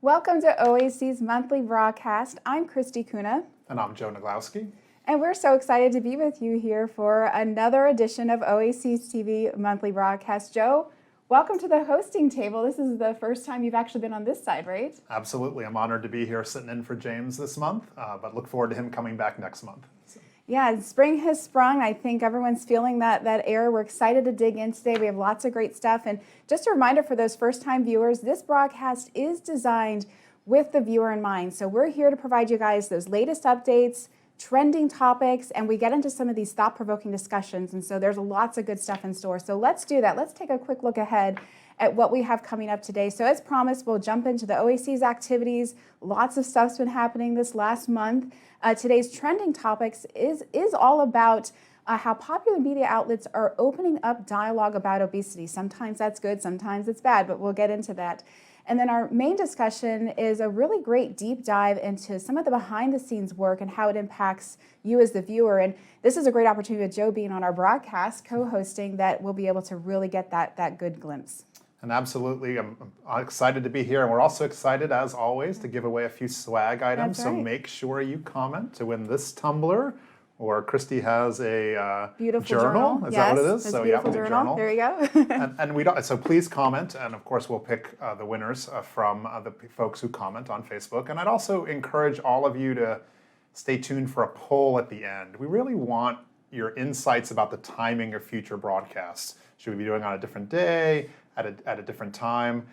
Welcome to OAC's monthly broadcast. I'm Christy Kuna. And I'm Joe Naglowski. And we're so excited to be with you here for another edition of OAC's TV monthly broadcast. Joe, welcome to the hosting table. This is the first time you've actually been on this side, right? Absolutely. I'm honored to be here sitting in for James this month, but look forward to him coming back next month. Yeah, spring has sprung. I think everyone's feeling that air. We're excited to dig in today. We have lots of great stuff. And just a reminder for those first-time viewers, this broadcast is designed with the viewer in mind. So we're here to provide you guys those latest updates, trending topics, and we get into some of these thought-provoking discussions. And so there's lots of good stuff in store. So let's do that. Let's take a quick look ahead at what we have coming up today. So as promised, we'll jump into the OAC's activities. Lots of stuff's been happening this last month. Today's trending topics is all about how popular media outlets are opening up dialogue about obesity. Sometimes that's good, sometimes it's bad, but we'll get into that. And then our main discussion is a really great deep dive into some of the behind-the-scenes work and how it impacts you as the viewer. And this is a great opportunity with Joe being on our broadcast, co-hosting, that we'll be able to really get that good glimpse. And absolutely, I'm excited to be here. And we're also excited, as always, to give away a few swag items. That's right. So make sure you comment to win this tumbler. Or Christy has a beautiful journal. Is yes, that what it is? So yeah, a journal. There you go. and we don't. So please comment, and of course we'll pick the winners from the folks who comment on Facebook. And I'd also encourage all of you to stay tuned for a poll at the end. We really want your insights about the timing of future broadcasts. Should we be doing on a different day, at a different time?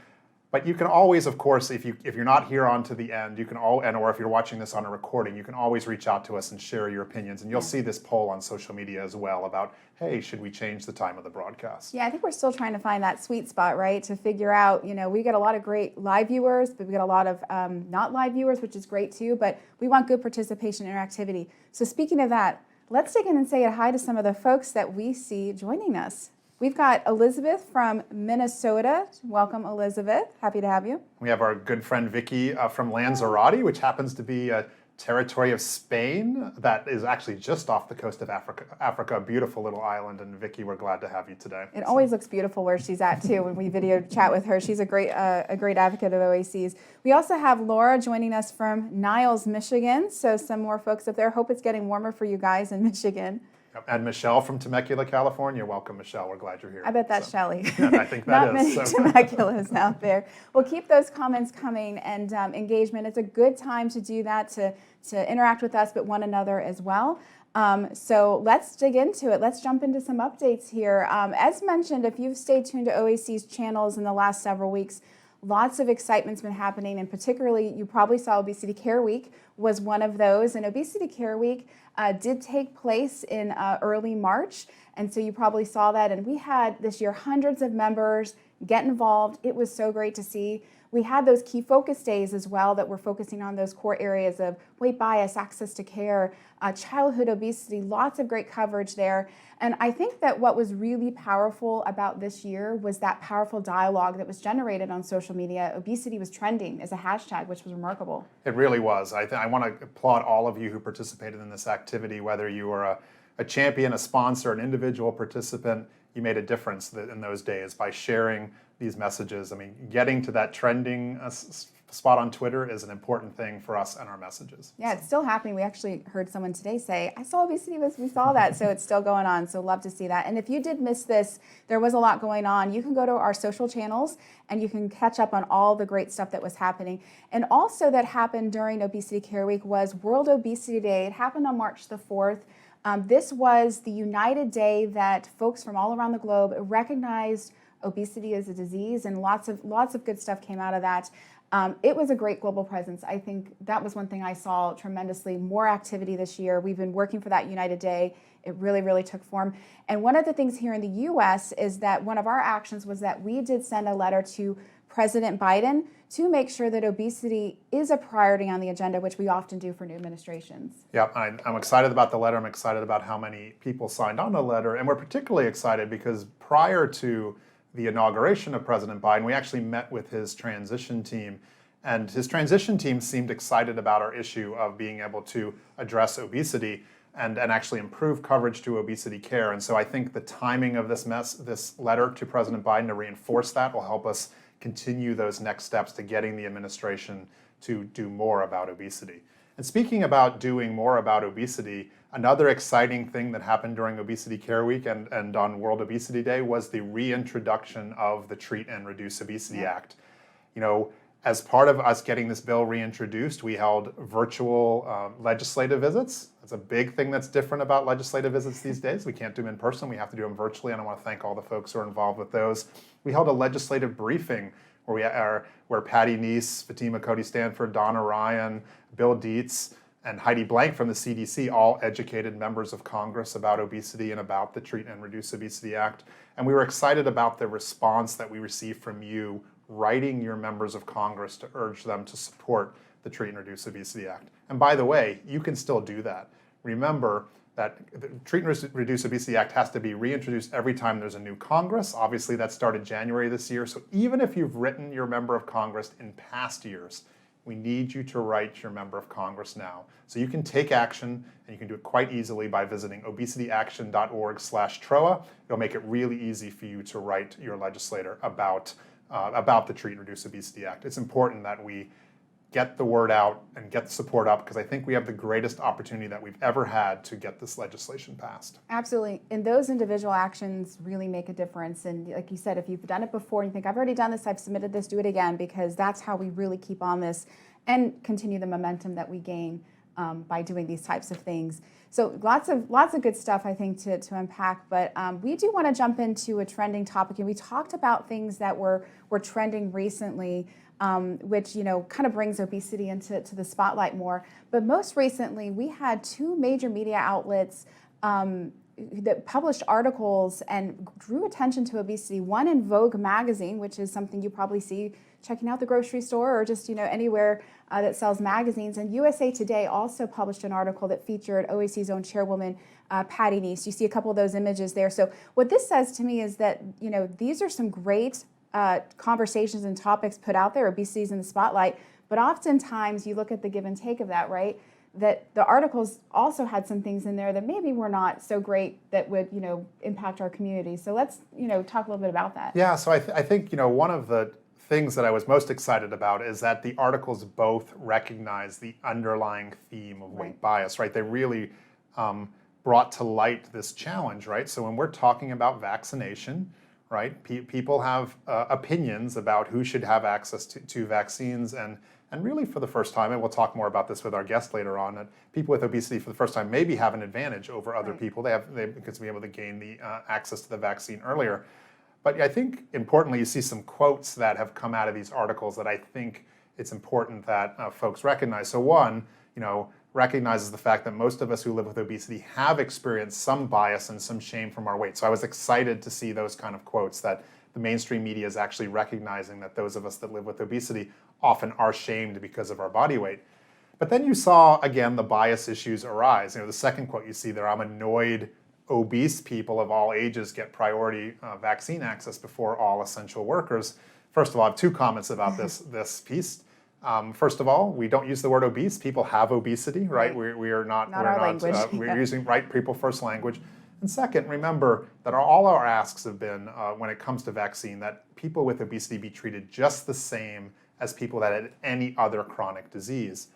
But you can always, of course, if you're not here on to the end, you can or if you're watching this on a recording, you can always reach out to us and share your opinions. And you'll see this poll on social media as well about, hey, should we change the time of the broadcast? Yeah, I think we're still trying to find that sweet spot, right? To figure out, we get a lot of great live viewers, but we get a lot of not live viewers, which is great too. But we want good participation and interactivity. So speaking of that, let's dig in and say hi to some of the folks that we see joining us. We've got Elizabeth from Minnesota. Welcome, Elizabeth. Happy to have you. We have our good friend Vicky from Lanzarote, which happens to be a territory of Spain that is actually just off the coast of Africa, a beautiful little island. And Vicky, we're glad to have you today. It always looks beautiful where she's at too. When we video chat with her, she's a great advocate of OACs. We also have Laura joining us from Niles, Michigan. So some more folks up there. Hope it's getting warmer for you guys in Michigan. And Michelle from Temecula, California. Welcome, Michelle. We're glad you're here. I bet that's Shelley. Yeah, I think that Not is. many Temeculas out there. Well, keep those comments coming and engagement. It's a good time to do that, to interact with us, but one another as well. So let's dig into it. Let's jump into some updates here. As mentioned, if you've stayed tuned to OAC's channels in the last several weeks, lots of excitement's been happening, and particularly you probably saw Obesity Care Week was one of those. And Obesity Care Week did take place in early March, and so you probably saw that. And we had this year hundreds of members get involved. It was so great to see. We had those key focus days as well that were focusing on those core areas of weight bias, access to care, childhood obesity, lots of great coverage there. And I think that what was really powerful about this year was that powerful dialogue that was generated on social media. Obesity was trending as a hashtag, which was remarkable. It really was. I want to applaud all of you who participated in this activity, whether you were a champion, a sponsor, an individual participant. You made a difference in those days by sharing these messages. I mean, getting to that trending spot on Twitter is an important thing for us and our messages. Yeah, it's still happening. We actually heard someone today say, I saw obesity, we saw that, so it's still going on, so love to see that. And if you did miss this, there was a lot going on. You can go to our social channels and you can catch up on all the great stuff that was happening. And also that happened during Obesity Care Week was World Obesity Day. It happened on March the 4th. This was the united day that folks from all around the globe recognized obesity as a disease, and lots of good stuff came out of that. It was a great global presence. I think that was one thing I saw tremendously. More activity this year. We've been working for that United Day. It really, really took form. And one of the things here in the U.S. is that one of our actions was that we did send a letter to President Biden to make sure that obesity is a priority on the agenda, which we often do for new administrations. Yeah, I'm excited about the letter. I'm excited about how many people signed on the letter. And we're particularly excited because prior to the inauguration of President Biden, we actually met with his transition team. And his transition team seemed excited about our issue of being able to address obesity and actually improve coverage to obesity care. And so I think the timing of this letter to President Biden to reinforce that will help us continue those next steps to getting the administration to do more about obesity. And speaking about doing more about obesity, another exciting thing that happened during Obesity Care Week and on World Obesity Day was the reintroduction of the Treat and Reduce Obesity Act. You know, as part of us getting this bill reintroduced, we held virtual legislative visits. That's a big thing that's different about legislative visits these days. We can't do them in person, we have to do them virtually, and I want to thank all the folks who are involved with those. We held a legislative briefing where Patty Neese, Fatima Cody Stanford, Donna Ryan, Bill Dietz, and Heidi Blank from the CDC all educated members of Congress about obesity and about the Treat and Reduce Obesity Act. And we were excited about the response that we received from you writing your members of Congress to urge them to support the Treat and Reduce Obesity Act. And by the way, you can still do that. Remember that the Treat and Reduce Obesity Act has to be reintroduced every time there's a new Congress. Obviously, that started January this year. So even if you've written your member of Congress in past years, we need you to write your member of Congress now. So you can take action, and you can do it quite easily by visiting obesityaction.org/TROA. It'll make it really easy for you to write your legislator about the Treat and Reduce Obesity Act. It's important that we get the word out and get the support up, because I think we have the greatest opportunity that we've ever had to get this legislation passed. Absolutely. And those individual actions really make a difference. And like you said, if you've done it before and you think, I've already done this, I've submitted this, do it again, because that's how we really keep on this and continue the momentum that we gain by doing these types of things. So lots of good stuff, I think, to unpack. But we do want to jump into a trending topic. And we talked about things that were trending recently, which, you know, kind of brings obesity into the spotlight more. But most recently, we had two major media outlets that published articles and drew attention to obesity. One in Vogue magazine, which is something you probably see checking out the grocery store or just, you know, anywhere that sells magazines. And USA Today also published an article that featured OAC's own chairwoman, Patty Neese. You see a couple of those images there. So what this says to me is that, you know, these are some great conversations and topics put out there. Obesity is in the spotlight, but oftentimes you look at the give and take of that, right? That the articles also had some things in there that maybe were not so great that would, you know, impact our community. So let's, you know, talk a little bit about that. Yeah, so I think, you know, one of the things that I was most excited about is that the articles both recognize the underlying theme of weight bias, right? They really brought to light this challenge, right? So when we're talking about vaccination, right, people have opinions about who should have access to vaccines, and really for the first time, and we'll talk more about this with our guest later on, that people with obesity for the first time maybe have an advantage over other people. They because be able to gain the access to the vaccine earlier. But I think importantly, you see some quotes that have come out of these articles that I think it's important that folks recognize. So one, you know, recognizes the fact that most of us who live with obesity have experienced some bias and some shame from our weight. So I was excited to see those kind of quotes, that the mainstream media is actually recognizing that those of us that live with obesity often are shamed because of our body weight. But then you saw, again, the bias issues arise. You know, the second quote you see there, I'm annoyed obese people of all ages get priority vaccine access before all essential workers. First of all, I have two comments about this piece. First of all, we don't use the word obese. People have obesity, right? We are not our language. We're using right people first language. And second, remember that all our asks have been, when it comes to vaccine, that people with obesity be treated just the same as people that had any other chronic disease.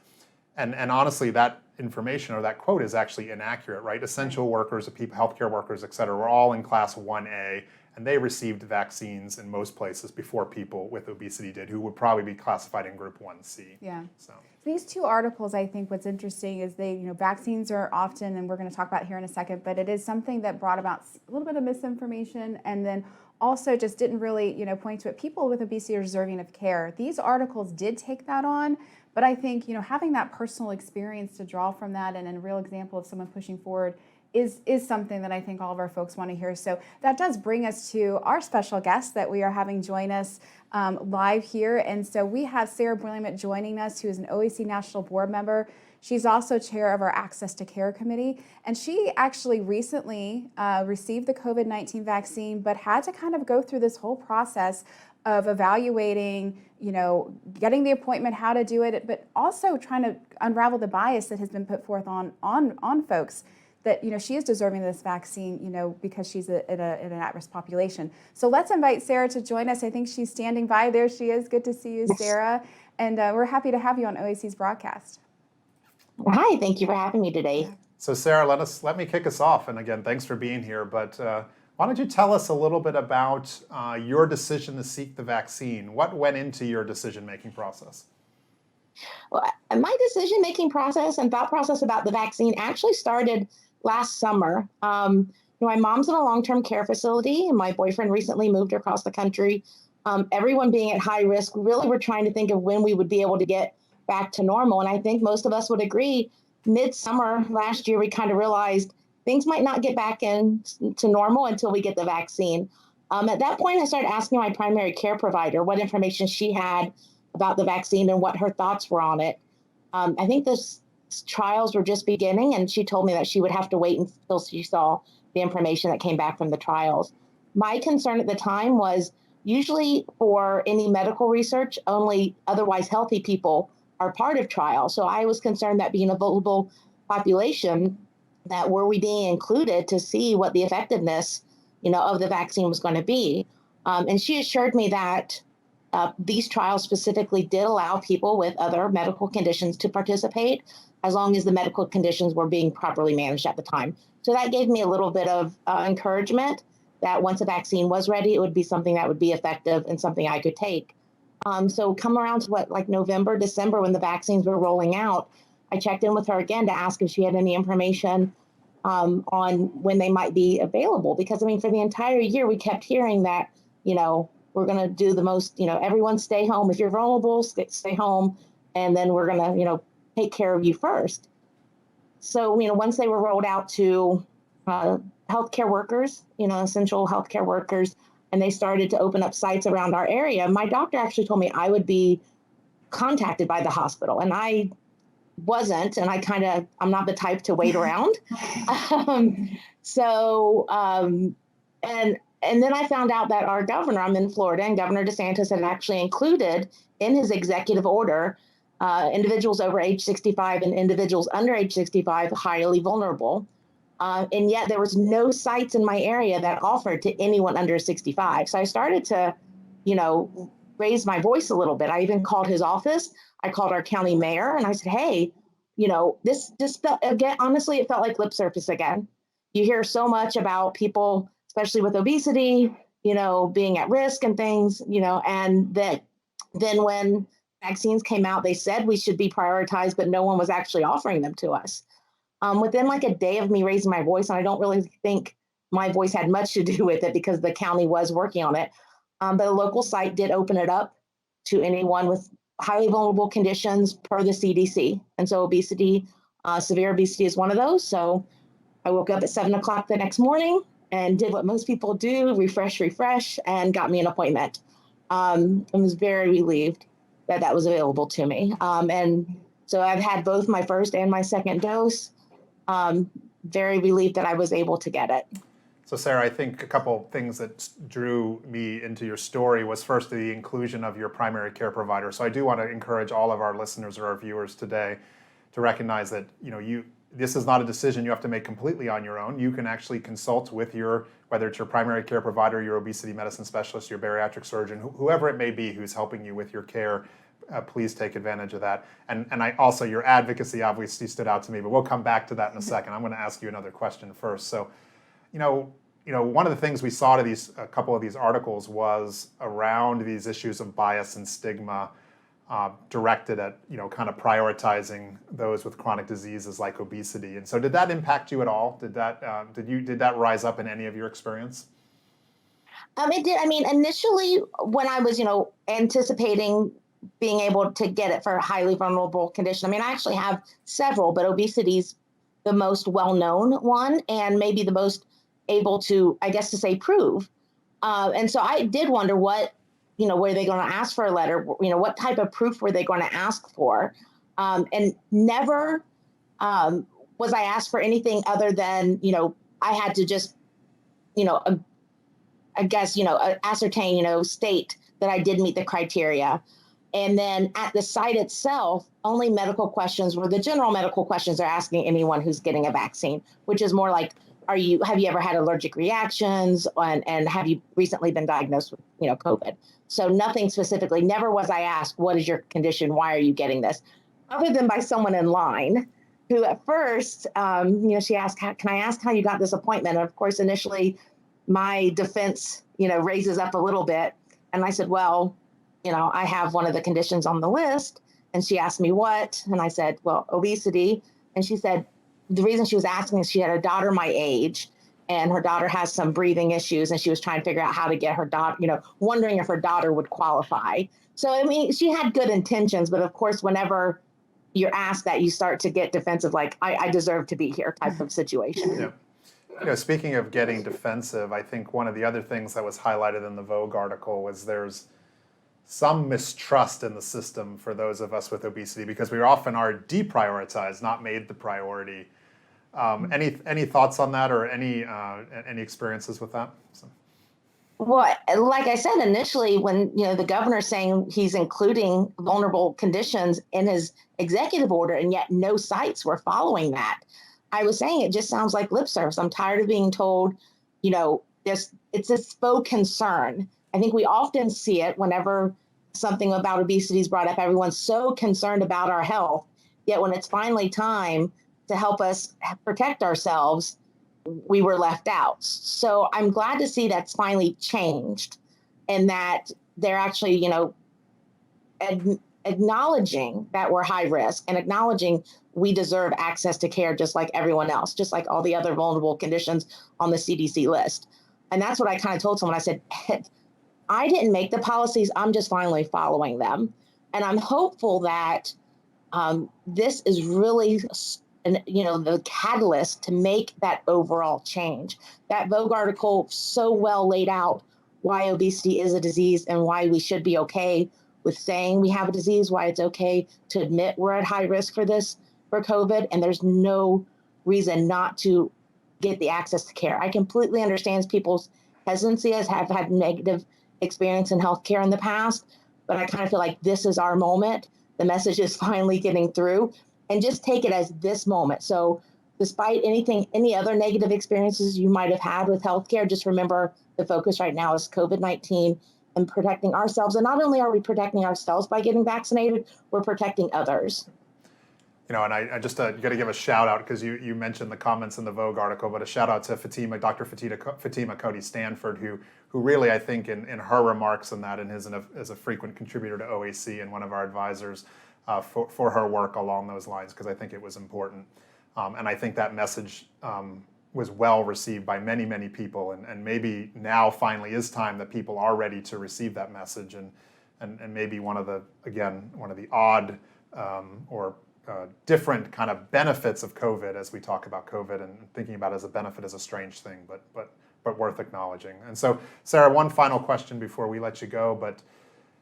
And honestly, that information or that quote is actually inaccurate, right? Essential workers, healthcare workers, et cetera, were all in class 1A, and they received vaccines in most places before people with obesity did, who would probably be classified in group 1C. Yeah. So these two articles, I think what's interesting is vaccines are often, and we're going to talk about here in a second, but it is something that brought about a little bit of misinformation, and then also just didn't really, point to it. People with obesity are deserving of care. These articles did take that on, but I think, having that personal experience to draw from that and a real example of someone pushing forward is something that I think all of our folks want to hear. So that does bring us to our special guest that we are having join us live here. And so we have Sarah Bramblette joining us, who is an OAC National Board member. She's also chair of our Access to Care Committee. And she actually recently received the COVID-19 vaccine, but had to kind of go through this whole process of evaluating, getting the appointment, how to do it, but also trying to unravel the bias that has been put forth on folks. that, she is deserving of this vaccine, because she's in an at-risk population. So let's invite Sarah to join us. I think she's standing by. There she is. Good to see you, Sarah. And we're happy to have you on OAC's broadcast. Hi, thank you for having me today. So Sarah, let me kick us off. And again, thanks for being here. But why don't you tell us a little bit about your decision to seek the vaccine? What went into your decision-making process? Well, my decision-making process and thought process about the vaccine actually started last summer. My mom's in a long-term care facility, and my boyfriend recently moved across the country. Everyone being at high risk, really we're trying to think of when we would be able to get back to normal. And I think most of us would agree, midsummer last year, we kind of realized things might not get back into normal until we get the vaccine. At that point, I started asking my primary care provider what information she had about the vaccine and what her thoughts were on it. I think the trials were just beginning, and she told me that she would have to wait until she saw the information that came back from the trials. My concern at the time was usually for any medical research, only otherwise healthy people are part of trials. So I was concerned that being a vulnerable population, that were we being included to see what the effectiveness, of the vaccine was going to be. And she assured me that these trials specifically did allow people with other medical conditions to participate, as long as the medical conditions were being properly managed at the time. So that gave me a little bit of encouragement that once a vaccine was ready, it would be something that would be effective and something I could take. So come around to November, December, when the vaccines were rolling out, I checked in with her again to ask if she had any information on when they might be available. Because, for the entire year, we kept hearing that, we're going to do the most, everyone stay home. If you're vulnerable, stay home. And then we're going to, take care of you first. So, once they were rolled out to healthcare workers, essential healthcare workers, and they started to open up sites around our area, my doctor actually told me I would be contacted by the hospital. And I wasn't, and I'm not the type to wait around. And then I found out that our governor, I'm in Florida, and Governor DeSantis had actually included in his executive order individuals over age 65 and individuals under age 65 highly vulnerable. And yet there was no sites in my area that offered to anyone under 65. So I started to, raise my voice a little bit. I even called his office. I called our county mayor and I said, hey, this just felt, again, honestly, it felt like lip service again. You hear so much about people, especially with obesity, being at risk and things, and that then when vaccines came out, they said we should be prioritized, but no one was actually offering them to us. Within a day of me raising my voice, and I don't really think my voice had much to do with it because the county was working on it, but a local site did open it up to anyone with highly vulnerable conditions per the CDC. And so obesity, severe obesity is one of those. So I woke up at 7 o'clock the next morning and did what most people do, refresh, and got me an appointment. And was very relieved that that was available to me. And so I've had both my first and my second dose. Very relieved that I was able to get it. So Sarah, I think a couple things that drew me into your story was first the inclusion of your primary care provider. So I do want to encourage all of our listeners or our viewers today to recognize that this is not a decision you have to make completely on your own. You can actually consult with whether it's your primary care provider, your obesity medicine specialist, your bariatric surgeon, whoever it may be who's helping you with your care. Please take advantage of that. And also your advocacy obviously stood out to me, but we'll come back to that in a second. I'm going to ask you another question first. So, one of the things we saw to a couple of these articles was around these issues of bias and stigma directed at, kind of prioritizing those with chronic diseases like obesity. And so did that impact you at all? Did that rise up in any of your experience? It did. Initially when I was, anticipating being able to get it for a highly vulnerable condition. I actually have several, but obesity is the most well-known one and maybe the most able to, I guess to say, prove. And so I did wonder what, were they going to ask for a letter? What type of proof were they going to ask for? And never was I asked for anything other than, I had to just, I guess, ascertain, state that I did meet the criteria. And then at the site itself, only medical questions were the general medical questions they're asking anyone who's getting a vaccine, which is more like, have you ever had allergic reactions, and have you recently been diagnosed with, COVID? So nothing specifically. Never was I asked, what is your condition? Why are you getting this? Other than by someone in line who at first, she asked, can I ask how you got this appointment? And of course, initially my defense, raises up a little bit. And I said, well, I have one of the conditions on the list. And she asked me what, and I said, well, obesity. And she said, the reason she was asking is she had a daughter my age, and her daughter has some breathing issues, and she was trying to figure out how to get her daughter, wondering if her daughter would qualify. So, I mean, she had good intentions, but of course, whenever you're asked that, you start to get defensive, like, I deserve to be here type of situation. Yeah. Speaking of getting defensive, I think one of the other things that was highlighted in the Vogue article was there's some mistrust in the system for those of us with obesity because we often are deprioritized, not made the priority. Any thoughts on that, or any experiences with that? So. Well, like I said initially, when the governor's saying he's including vulnerable conditions in his executive order, and yet no sites were following that, I was saying it just sounds like lip service. I'm tired of being told, it's a faux concern. I think we often see it whenever something about obesity is brought up. Everyone's so concerned about our health, yet when it's finally time to help us protect ourselves, we were left out. So I'm glad to see that's finally changed, and that they're actually, acknowledging that we're high risk and acknowledging we deserve access to care just like everyone else, just like all the other vulnerable conditions on the CDC list. And that's what I kind of told someone. I said, I didn't make the policies. I'm just finally following them. And I'm hopeful that this is really, the catalyst to make that overall change. That Vogue article so well laid out why obesity is a disease and why we should be okay with saying we have a disease, why it's okay to admit we're at high risk for COVID. And there's no reason not to get the access to care. I completely understand people's hesitancy as have had negative experience in healthcare in the past, but I kind of feel like this is our moment. The message is finally getting through, and just take it as this moment. So despite any other negative experiences you might have had with healthcare, just remember the focus right now is COVID-19 and protecting ourselves. And not only are we protecting ourselves by getting vaccinated, we're protecting others. And I just got to give a shout out, because you mentioned the comments in the Vogue article, but a shout out to Dr. Fatima Cody Stanford, who really, I think, in her remarks and that, and as a frequent contributor to OAC and one of our advisors for her work along those lines, because I think it was important. And I think that message was well received by many, many people, and maybe now finally is time that people are ready to receive that message, and maybe one of the odd or different kind of benefits of COVID, as we talk about COVID and thinking about it as a benefit is a strange thing, but worth acknowledging. And so, Sarah, one final question before we let you go, but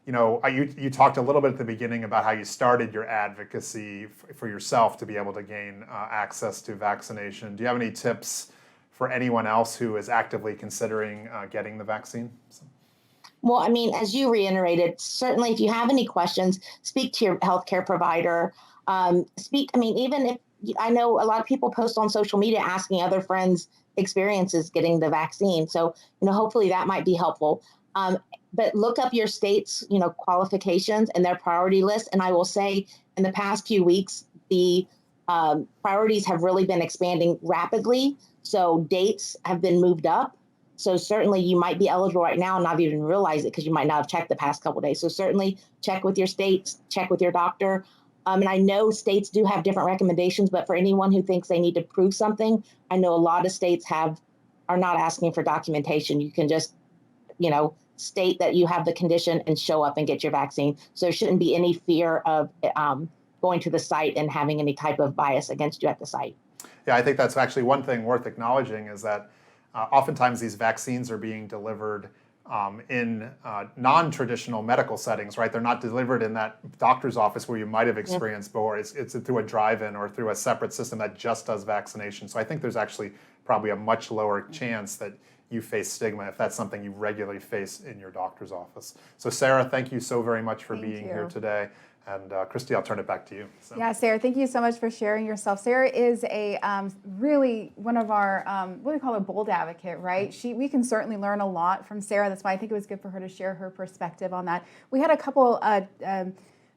you talked a little bit at the beginning about how you started your advocacy for yourself to be able to gain access to vaccination. Do you have any tips for anyone else who is actively considering getting the vaccine? Well, I mean, as you reiterated, certainly if you have any questions, speak to your healthcare provider. Even if I know a lot of people post on social media asking other friends' experiences getting the vaccine. So, hopefully that might be helpful. But look up your state's, qualifications and their priority list. And I will say in the past few weeks, the priorities have really been expanding rapidly. So dates have been moved up. So certainly you might be eligible right now and not even realize it because you might not have checked the past couple of days. So certainly check with your states, check with your doctor. And I know states do have different recommendations, but for anyone who thinks they need to prove something, I know a lot of states are not asking for documentation. You can just, state that you have the condition and show up and get your vaccine. So there shouldn't be any fear of going to the site and having any type of bias against you at the site. Yeah, I think that's actually one thing worth acknowledging is that oftentimes these vaccines are being delivered in non-traditional medical settings, right? They're not delivered in that doctor's office where you might have experienced before. It's through a drive-in or through a separate system that just does vaccination. So I think there's actually probably a much lower chance that you face stigma if that's something you regularly face in your doctor's office. So Sarah, thank you so very much for being here today. And Christy, I'll turn it back to you. So. Yeah, Sarah, thank you so much for sharing yourself. Sarah is a really one of our, what do we call a bold advocate, right? We can certainly learn a lot from Sarah. That's why I think it was good for her to share her perspective on that. We had a couple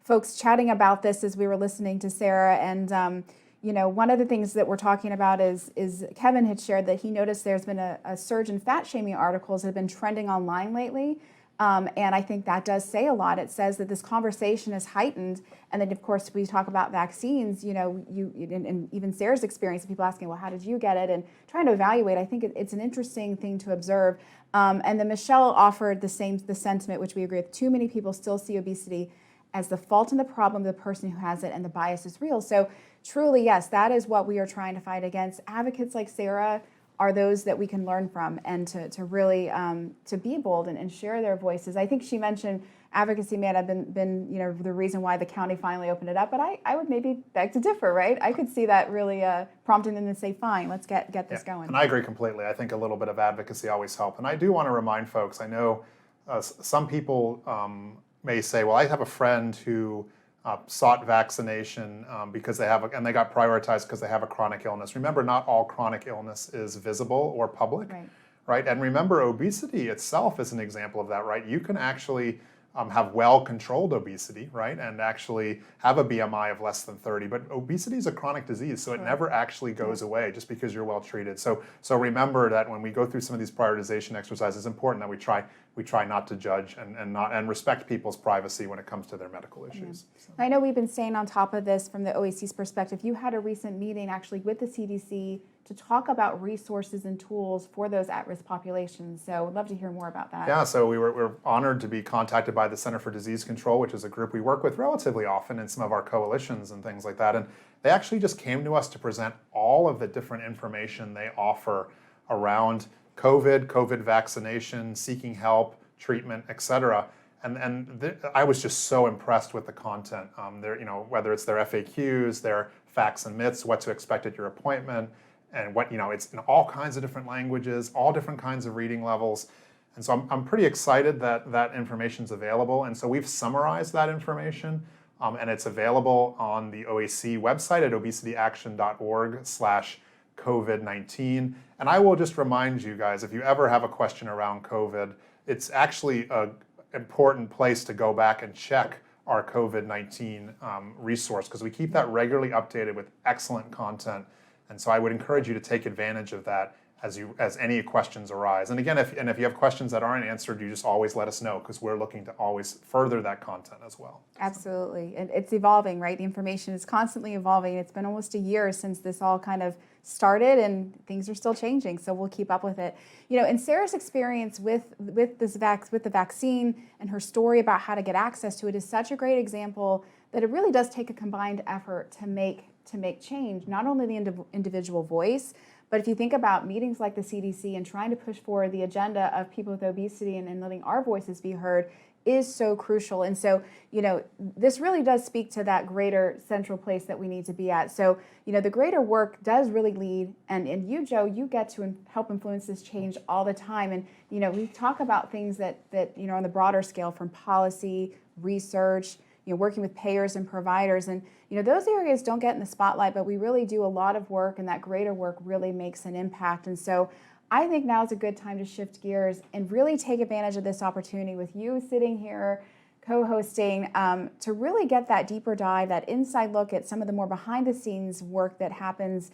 folks chatting about this as we were listening to Sarah, and you know, one of the things that we're talking about is Kevin had shared that he noticed there's been a surge in fat shaming articles that have been trending online lately. And I think that does say a lot. It says that this conversation is heightened. And then, of course, we talk about vaccines, you know, and even Sarah's experience, people asking, well, how did you get it? And trying to evaluate, I think it's an interesting thing to observe. And then Michelle offered the sentiment, which we agree with. Too many people still see obesity as the fault and the problem of the person who has it, and the bias is real. So truly, yes, that is what we are trying to fight against. Advocates like Sarah are those that we can learn from, and to really to be bold and share their voices. I think she mentioned advocacy may have been you know, the reason why the county finally opened it up, but I would maybe beg to differ, right? I could see that really prompting them to say, fine, let's get this going. And I agree completely. I think a little bit of advocacy always helps. And I do want to remind folks, I know some people may say, well, I have a friend who sought vaccination because they have, and they got prioritized because they have a chronic illness. Remember, not all chronic illness is visible or public, right? And remember, obesity itself is an example of that, right? You can actually have well-controlled obesity, right? And actually have a BMI of less than 30, but obesity is a chronic disease, so it never actually goes away just because you're well-treated. So remember that when we go through some of these prioritization exercises, it's important that we try not to judge and respect people's privacy when it comes to their medical issues. So. I know we've been staying on top of this from the OAC's perspective. You had a recent meeting actually with the CDC to talk about resources and tools for those at-risk populations. So I'd love to hear more about that. Yeah, so we're honored to be contacted by the Center for Disease Control, which is a group we work with relatively often in some of our coalitions and things like that. And they actually just came to us to present all of the different information they offer around COVID vaccination, seeking help, treatment, et cetera. And I was just so impressed with the content. You know, whether it's their FAQs, their facts and myths, what to expect at your appointment, and what, you know, it's in all kinds of different languages, all different kinds of reading levels. And so I'm pretty excited that that information's available. And so we've summarized that information, and it's available on the OAC website at obesityaction.org/COVID-19. And I will just remind you guys, if you ever have a question around COVID, it's actually an important place to go back and check our COVID-19 resource, because we keep that regularly updated with excellent content. And so I would encourage you to take advantage of that as any questions arise. And again, if you have questions that aren't answered, you just always let us know, because we're looking to always further that content as well. Absolutely. And it's evolving, right? The information is constantly evolving. It's been almost a year since this all kind of started, and things are still changing, so we'll keep up with it. You know, in Sarah's experience with the vaccine and her story about how to get access to it is such a great example that it really does take a combined effort to make change, not only the individual voice, but if you think about meetings like the CDC and trying to push forward the agenda of people with obesity and letting our voices be heard is so crucial. And so, you know, this really does speak to that greater central place that we need to be at. So, you know, the greater work does really lead, and you, Joe, you get to help influence this change all the time. And, you know, we talk about things that you know, on the broader scale, from policy, research, you know, working with payers and providers. And, you know, those areas don't get in the spotlight, but we really do a lot of work, and that greater work really makes an impact. And so I think now is a good time to shift gears and really take advantage of this opportunity with you sitting here co-hosting to really get that deeper dive, that inside look at some of the more behind the scenes work that happens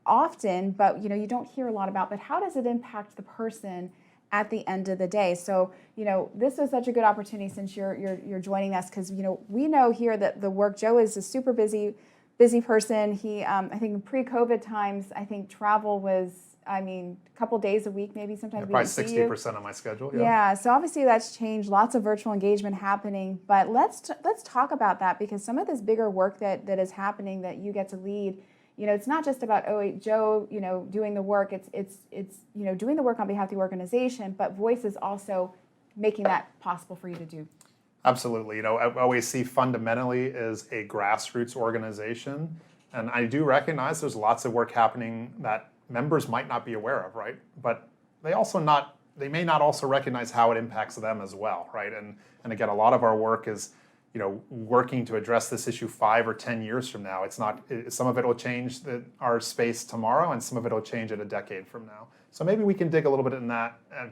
often, but, you know, you don't hear a lot about, but how does it impact the person at the end of the day? So, you know, this was such a good opportunity since you're joining us, because, you know, we know here that the work, Joe is a super busy person. He, I think in pre-COVID times, I think travel was, I mean, a couple days a week, maybe sometimes. Yeah, probably 60% of my schedule. Yeah, so obviously that's changed. Lots of virtual engagement happening, but let's talk about that, because some of this bigger work that is happening that you get to lead, you know, it's not just about Joe, you know, doing the work. It's you know, doing the work on behalf of the organization, but Voice is also making that possible for you to do. Absolutely. You know, OAC fundamentally is a grassroots organization, and I do recognize there's lots of work happening that members might not be aware of, right? But they may not also recognize how it impacts them as well, right? And again, a lot of our work is, working to address this issue 5 or 10 years from now. Some of it will change our space tomorrow, and some of it will change in a decade from now. So maybe we can dig a little bit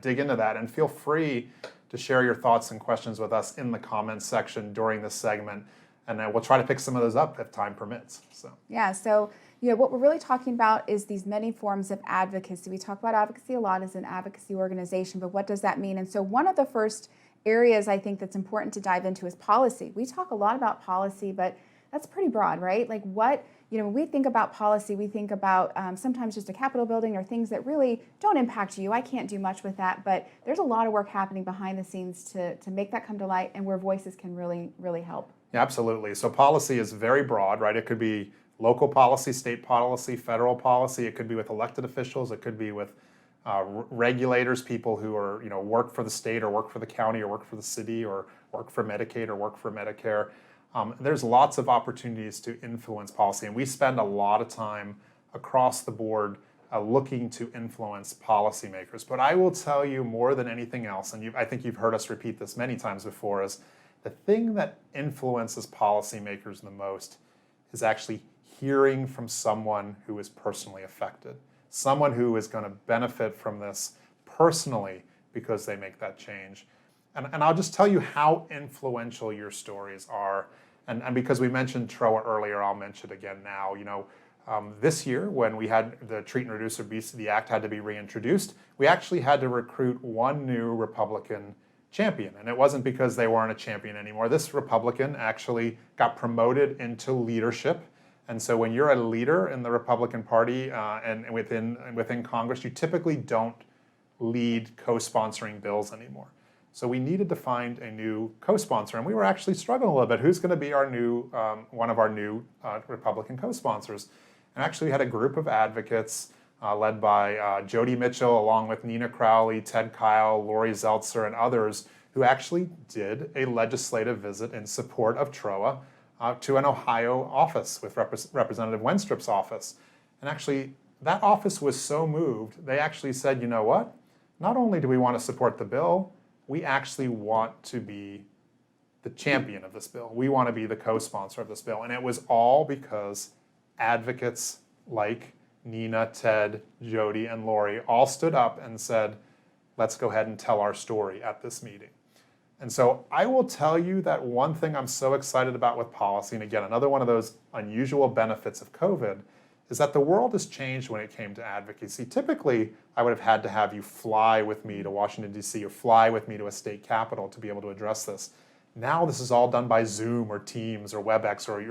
dig into that, and feel free to share your thoughts and questions with us in the comments section during this segment, and we'll try to pick some of those up if time permits. So what we're really talking about is these many forms of advocacy. We talk about advocacy a lot as an advocacy organization, but what does that mean? And so one of the first areas I think that's important to dive into is policy. We talk a lot about policy, but that's pretty broad, right? Like when we think about policy, we think about sometimes just a Capitol building or things that really don't impact you. I can't do much with that, but there's a lot of work happening behind the scenes to make that come to light, and where voices can really, really help. Yeah, absolutely. So policy is very broad, right? It could be local policy, state policy, federal policy. It could be with elected officials. It could be with regulators, people who are work for the state or work for the county or work for the city or work for Medicaid or work for Medicare. There's lots of opportunities to influence policy, and we spend a lot of time across the board looking to influence policymakers. But I will tell you more than anything else, and I think you've heard us repeat this many times before, is the thing that influences policymakers the most is actually hearing from someone who is personally affected, someone who is going to benefit from this personally because they make that change. And I'll just tell you how influential your stories are. And because we mentioned TROA earlier, I'll mention it again now. This year, when we had the Treat and Reduce Obesity Act had to be reintroduced, we actually had to recruit one new Republican champion. And it wasn't because they weren't a champion anymore. This Republican actually got promoted into leadership. And so when you're a leader in the Republican Party and within Congress, you typically don't lead co-sponsoring bills anymore. So we needed to find a new co-sponsor, and we were actually struggling a little bit. Who's going to be our new one of our new Republican co-sponsors? And actually, we had a group of advocates led by Jody Mitchell, along with Nina Crowley, Ted Kyle, Lori Zeltzer, and others, who actually did a legislative visit in support of TROA to an Ohio office with Representative Wenstrup's office. And actually, that office was so moved, they actually said, you know what? Not only do we want to support the bill, we actually want to be the champion of this bill. We want to be the co-sponsor of this bill. And it was all because advocates like Nina, Ted, Jody, and Lori all stood up and said, let's go ahead and tell our story at this meeting. And so I will tell you that one thing I'm so excited about with policy, and again, another one of those unusual benefits of COVID, is that the world has changed when it came to advocacy. Typically, I would have had to have you fly with me to Washington, D.C., or fly with me to a state capitol to be able to address this. Now this is all done by Zoom or Teams or WebEx or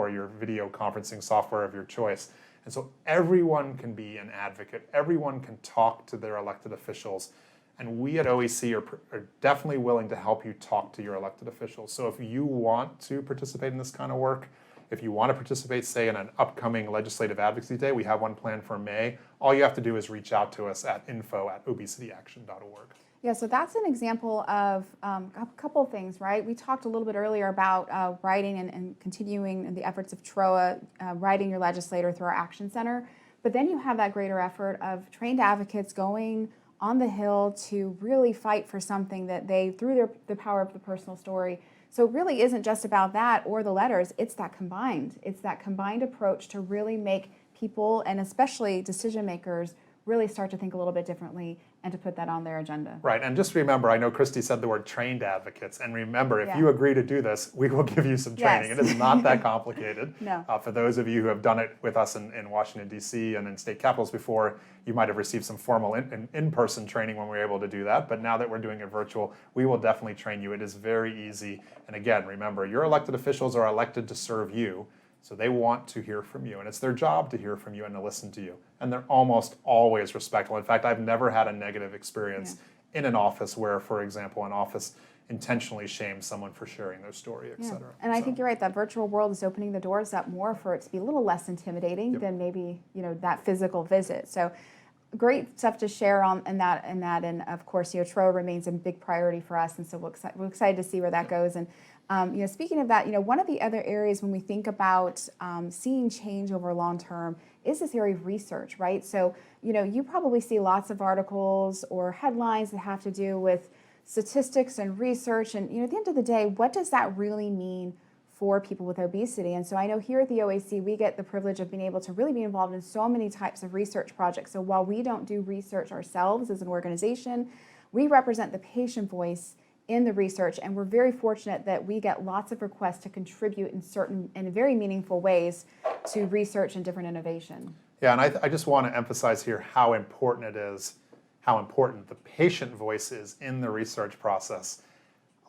your video conferencing software of your choice. And so everyone can be an advocate. Everyone can talk to their elected officials. And we at OAC are definitely willing to help you talk to your elected officials. So if you want to participate in this kind of work, if you want to participate, say, in an upcoming legislative advocacy day, we have one planned for May. All you have to do is reach out to us at info@obesityaction.org. Yeah, so that's an example of a couple of things, right? We talked a little bit earlier about writing and continuing the efforts of TROA, writing your legislator through our Action Center. But then you have that greater effort of trained advocates going on the Hill to really fight for something that they, through the power of the personal story. So it really isn't just about that or the letters, it's that combined approach to really make people, and especially decision makers, really start to think a little bit differently and to put that on their agenda. Right, and just remember, I know Christy said the word trained advocates, and remember, if you agree to do this, we will give you some training. Yes. It is not that complicated. No. For those of you who have done it with us in Washington, D.C. and in state capitals before, you might have received some formal in-person training when we were able to do that, but now that we're doing it virtual, we will definitely train you. It is very easy, and again, remember, your elected officials are elected to serve you, so they want to hear from you, and it's their job to hear from you and to listen to you. And they're almost always respectful. In fact, I've never had a negative experience in an office where, for example, an office intentionally shames someone for sharing their story, et cetera. And I think you're right, that virtual world is opening the doors up more for it to be a little less intimidating than maybe that physical visit. So great stuff to share on in that, and of course, TROA remains a big priority for us, and so we're excited to see where that goes. And speaking of that, one of the other areas when we think about seeing change over long term is this area of research, right? So you probably see lots of articles or headlines that have to do with statistics and research, and at the end of the day, what does that really mean for people with obesity? And so I know here at the OAC, we get the privilege of being able to really be involved in so many types of research projects. So while we don't do research ourselves as an organization, we represent the patient voice in the research, and we're very fortunate that we get lots of requests to contribute in very meaningful ways to research and different innovation. Yeah, and I just want to emphasize here how important it is, how important the patient voice is in the research process.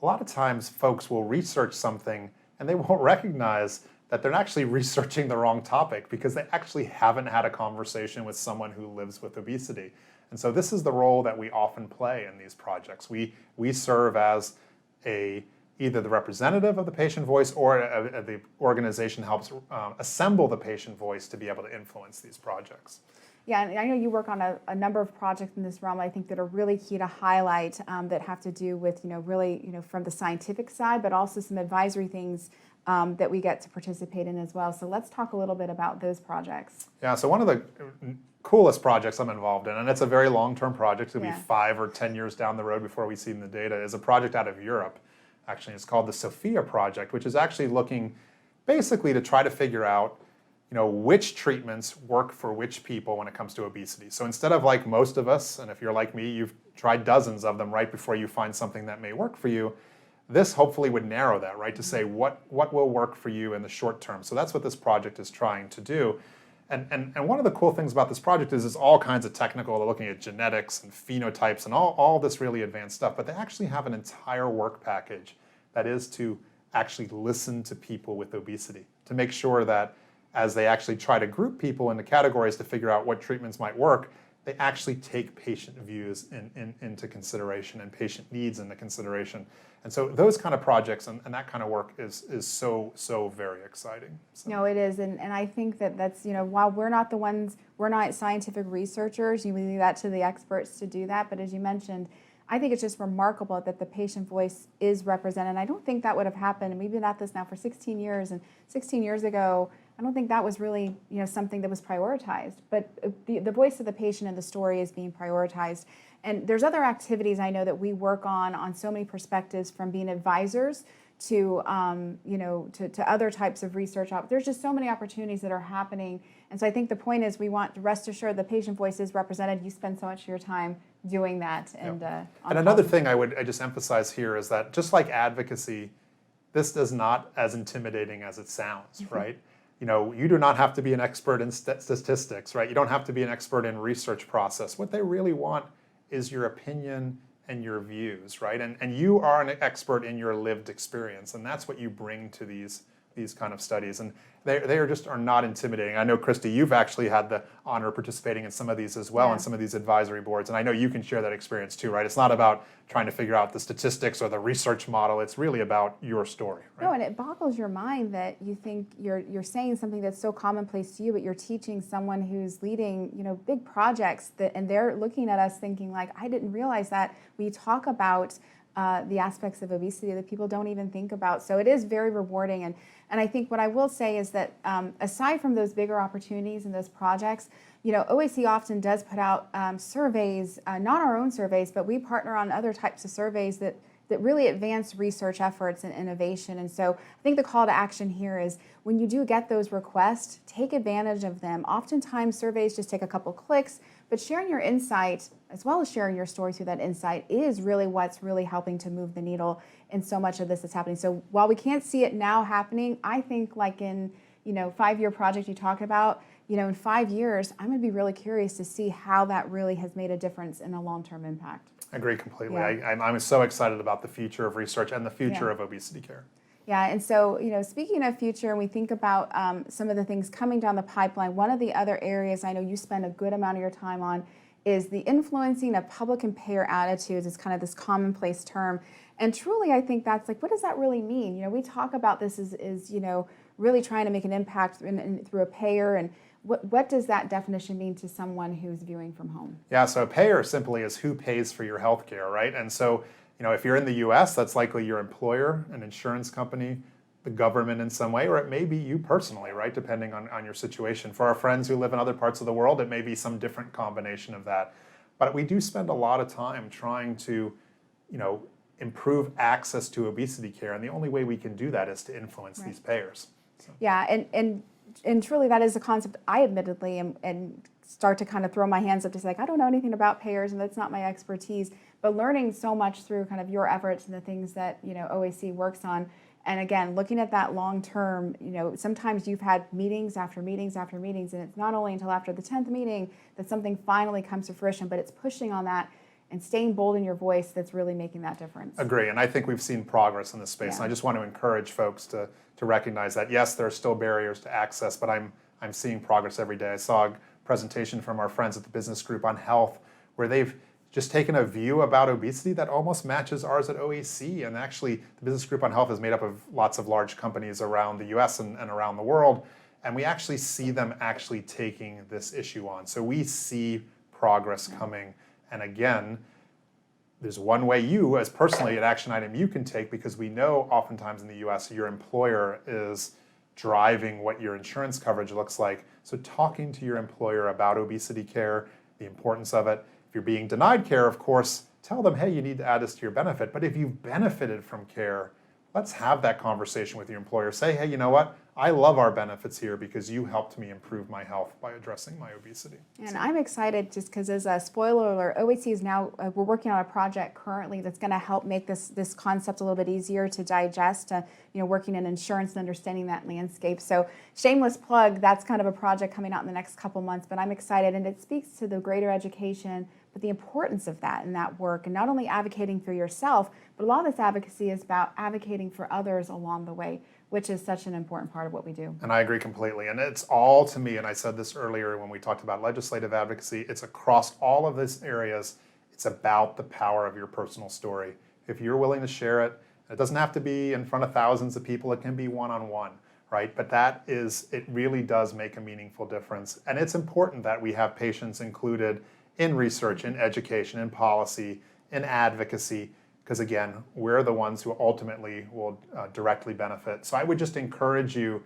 A lot of times folks will research something and they won't recognize that they're actually researching the wrong topic because they actually haven't had a conversation with someone who lives with obesity. And so this is the role that we often play in these projects. We serve as either the representative of the patient voice, or the organization helps assemble the patient voice to be able to influence these projects. Yeah, and I know you work on a number of projects in this realm, I think, that are really key to highlight, that have to do with, really, from the scientific side, but also some advisory things that we get to participate in as well. So let's talk a little bit about those projects. Yeah, so one of the coolest projects I'm involved in, and it's a very long-term project, it'll be 5 or 10 years down the road before we see the data, is a project out of Europe. Actually, it's called the SOPHIA project, which is actually looking basically to try to figure out which treatments work for which people when it comes to obesity. So instead of like most of us, and if you're like me, you've tried dozens of them right before you find something that may work for you, this hopefully would narrow that, right? To say what will work for you in the short term. So that's what this project is trying to do. And one of the cool things about this project is it's all kinds of technical. They're looking at genetics and phenotypes and all this really advanced stuff, but they actually have an entire work package that is to actually listen to people with obesity, to make sure that as they actually try to group people into categories to figure out what treatments might work, they actually take patient views into consideration and patient needs into consideration. And so those kind of projects and that kind of work is so very exciting. So. No, it is, and I think that's, while we're not scientific researchers, you leave that to the experts to do that, but as you mentioned, I think it's just remarkable that the patient voice is represented. And I don't think that would have happened, and we've been at this now for 16 years, and 16 years ago, I don't think that was really, something that was prioritized. But the voice of the patient and the story is being prioritized. And there's other activities I know that we work on so many perspectives, from being advisors to to other types of research. There's just so many opportunities that are happening. And so I think the point is, we want to rest assured the patient voice is represented. You spend so much of your time doing that. And another thing I just emphasize here is that just like advocacy, this is not as intimidating as it sounds, right? You do not have to be an expert in statistics, right? You don't have to be an expert in research process. What they really want is your opinion and your views, right? And you are an expert in your lived experience, and that's what you bring to these kind of studies. And they are not intimidating. I know, Christy, you've actually had the honor of participating in some of these as well, in some of these advisory boards, and I know you can share that experience too, right? It's not about trying to figure out the statistics or the research model. It's really about your story, right? No, and it boggles your mind that you think you're saying something that's so commonplace to you, but you're teaching someone who's leading, big projects, and they're looking at us thinking like, I didn't realize that. We talk about the aspects of obesity that people don't even think about. So it is very rewarding. And I think what I will say is that aside from those bigger opportunities and those projects, OAC often does put out surveys, not our own surveys, but we partner on other types of surveys that really advance research efforts and innovation. And so I think the call to action here is, when you do get those requests, take advantage of them. Oftentimes surveys just take a couple clicks, but sharing your insight, as well as sharing your story through that insight, is really what's really helping to move the needle in so much of this that's happening. So while we can't see it now happening, I think like in, 5-year project you talk about, in 5 years, I'm going to be really curious to see how that really has made a difference in a long-term impact. I agree completely. Yeah. I'm so excited about the future of research and the future of obesity care. Yeah, and so, speaking of future, and we think about some of the things coming down the pipeline, one of the other areas I know you spend a good amount of your time on is the influencing of public and payer attitudes. It's kind of this commonplace term. And truly, I think that's like, what does that really mean? We talk about this as really trying to make an impact through a payer, and what does that definition mean to someone who's viewing from home? Yeah, so a payer simply is who pays for your health care, right? And so, if you're in the US, that's likely your employer, an insurance company, the government in some way, or it may be you personally, right? Depending on your situation. For our friends who live in other parts of the world, it may be some different combination of that. But we do spend a lot of time trying to, improve access to obesity care, and the only way we can do that is to influence these payers. So. Yeah, and truly that is a concept I admittedly and start to kind of throw my hands up to say, like, I don't know anything about payers and that's not my expertise, but learning so much through kind of your efforts and the things that, OAC works on. And again, looking at that long term, sometimes you've had meetings after meetings after meetings, and it's not only until after the 10th meeting that something finally comes to fruition, but it's pushing on that and staying bold in your voice that's really making that difference. Agree, and I think we've seen progress in this space, and I just want to encourage folks to recognize that, yes, there are still barriers to access, but I'm seeing progress every day. I saw a presentation from our friends at the business group on health where they've just taken a view about obesity that almost matches ours at OAC, and actually the business group on health is made up of lots of large companies around the US and around the world, and we actually see them actually taking this issue on. So we see progress coming. And again, there's one way you, as personally, an action item you can take, because we know oftentimes in the US, your employer is driving what your insurance coverage looks like. So talking to your employer about obesity care, the importance of it. If you're being denied care, of course, tell them, hey, you need to add this to your benefit. But if you've benefited from care, let's have that conversation with your employer. Say, hey, you know what? I love our benefits here because you helped me improve my health by addressing my obesity. And I'm excited just because, as a spoiler alert, OAC is now, we're working on a project currently that's going to help make this concept a little bit easier to digest, working in insurance and understanding that landscape. So shameless plug, that's kind of a project coming out in the next couple months, but I'm excited, and it speaks to the greater education, but the importance of that in that work, and not only advocating for yourself, but a lot of this advocacy is about advocating for others along the way, which is such an important part of what we do. And I agree completely. And it's all, to me, and I said this earlier when we talked about legislative advocacy, it's across all of these areas. It's about the power of your personal story. If you're willing to share it, it doesn't have to be in front of thousands of people. It can be one-on-one, right? But it really does make a meaningful difference. And it's important that we have patients included in research, in education, in policy, in advocacy, because again, we're the ones who ultimately will directly benefit. So I would just encourage you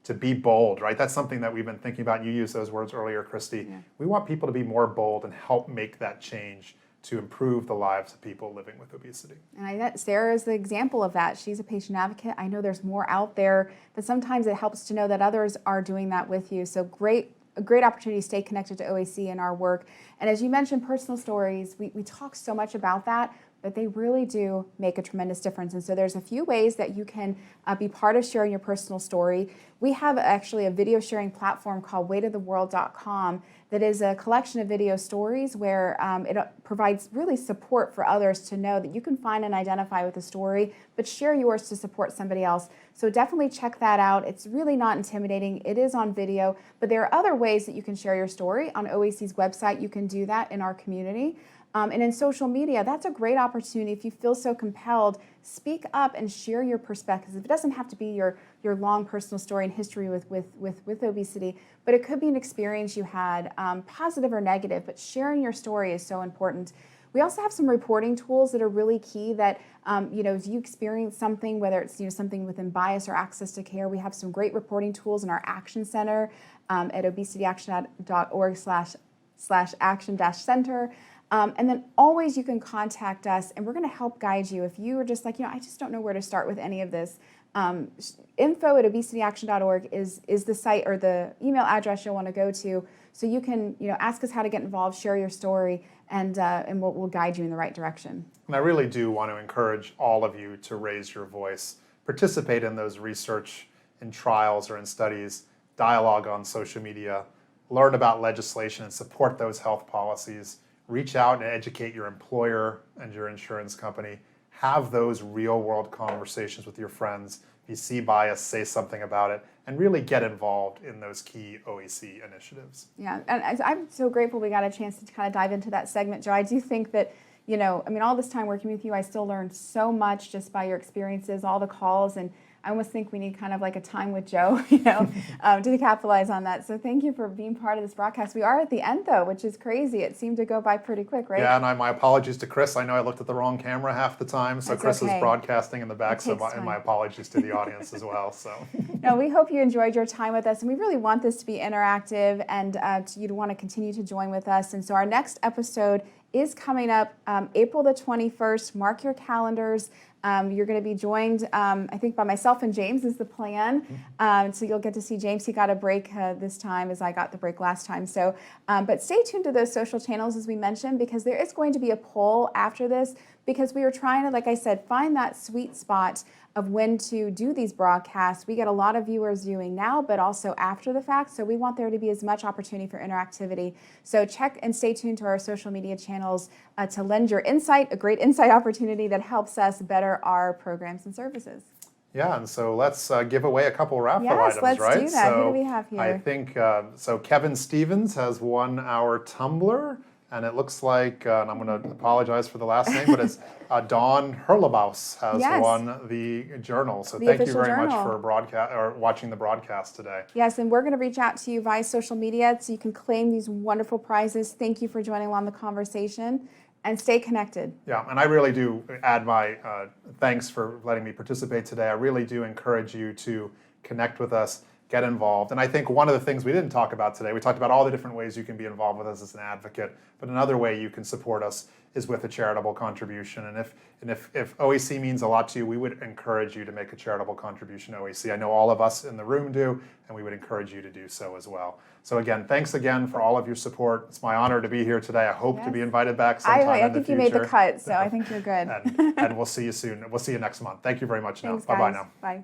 to be bold, right? That's something that we've been thinking about. You used those words earlier, Christy. Yeah. We want people to be more bold and help make that change to improve the lives of people living with obesity. And Sarah is the example of that. She's a patient advocate. I know there's more out there, but sometimes it helps to know that others are doing that with you. So a great opportunity to stay connected to OAC in our work. And as you mentioned, personal stories, we talk so much about that, but they really do make a tremendous difference. And so there's a few ways that you can be part of sharing your personal story. We have actually a video sharing platform called weightoftheworld.com that is a collection of video stories where it provides really support for others to know that you can find and identify with a story, but share yours to support somebody else. So definitely check that out. It's really not intimidating. It is on video, but there are other ways that you can share your story. On OAC's website, you can do that in our community. And in social media, that's a great opportunity. If you feel so compelled, speak up and share your perspectives. It doesn't have to be your long personal story and history with obesity, but it could be an experience you had, positive or negative, but sharing your story is so important. We also have some reporting tools that are really key that, if you experience something, whether it's something within bias or access to care, we have some great reporting tools in our Action Center at obesityaction.org/action-center. And then always you can contact us, and we're going to help guide you. If you are just like, I just don't know where to start with any of this, info@obesityaction.org is the site or the email address you'll want to go to. So you can ask us how to get involved, share your story, and we'll guide you in the right direction. And I really do want to encourage all of you to raise your voice, participate in those research in trials or in studies, dialogue on social media, learn about legislation and support those health policies. Reach out and educate your employer and your insurance company. Have those real-world conversations with your friends. If you see bias, say something about it, and really get involved in those key OAC initiatives. Yeah, and I'm so grateful we got a chance to kind of dive into that segment, Joe. I do think that, all this time working with you, I still learned so much just by your experiences, all the calls, and I almost think we need kind of like a time with Joe, to capitalize on that. So thank you for being part of this broadcast. We are at the end though, which is crazy. It seemed to go by pretty quick, right? Yeah, and my apologies to Chris. I know I looked at the wrong camera half the time, so That's Chris is okay. broadcasting in the back, so takes time. my apologies to the audience as well. So. No, we hope you enjoyed your time with us, and we really want this to be interactive, and you'd want to continue to join with us. And so our next episode is coming up April the 21st. Mark your calendars. You're going to be joined, I think, by myself and James is the plan. So you'll get to see James. He got a break this time as I got the break last time. So, but stay tuned to those social channels, as we mentioned, because there is going to be a poll after this, because we are trying to, like I said, find that sweet spot of when to do these broadcasts. We get a lot of viewers viewing now, but also after the fact. So we want there to be as much opportunity for interactivity. So check and stay tuned to our social media channels to lend your insight, a great insight opportunity that helps us better our programs and services. Yeah, and so let's give away a couple raffle Yes, items, let's right? do that. So Who do we have here? I think, so Kevin Stevens has won our tumbler, and it looks like, and I'm going to apologize for the last name, but it's Dawn Hurlebaus has Yes. won the journal. So The thank you official very much journal. for watching the broadcast today. Yes, and we're going to reach out to you via social media so you can claim these wonderful prizes. Thank you for joining along the conversation, and stay connected. Yeah, and I really do add my thanks for letting me participate today. I really do encourage you to connect with us, get involved. And I think one of the things we didn't talk about today, we talked about all the different ways you can be involved with us as an advocate, but another way you can support us is with a charitable contribution. And if OAC means a lot to you, we would encourage you to make a charitable contribution to OAC. I know all of us in the room do, and we would encourage you to do so as well. So again, thanks again for all of your support. It's my honor to be here today. I hope to be invited back sometime in the future. I think you made the cut, so I think you're good. And we'll see you soon. We'll see you next month. Thank you very much now. Thanks, Bye-bye guys. now. Bye.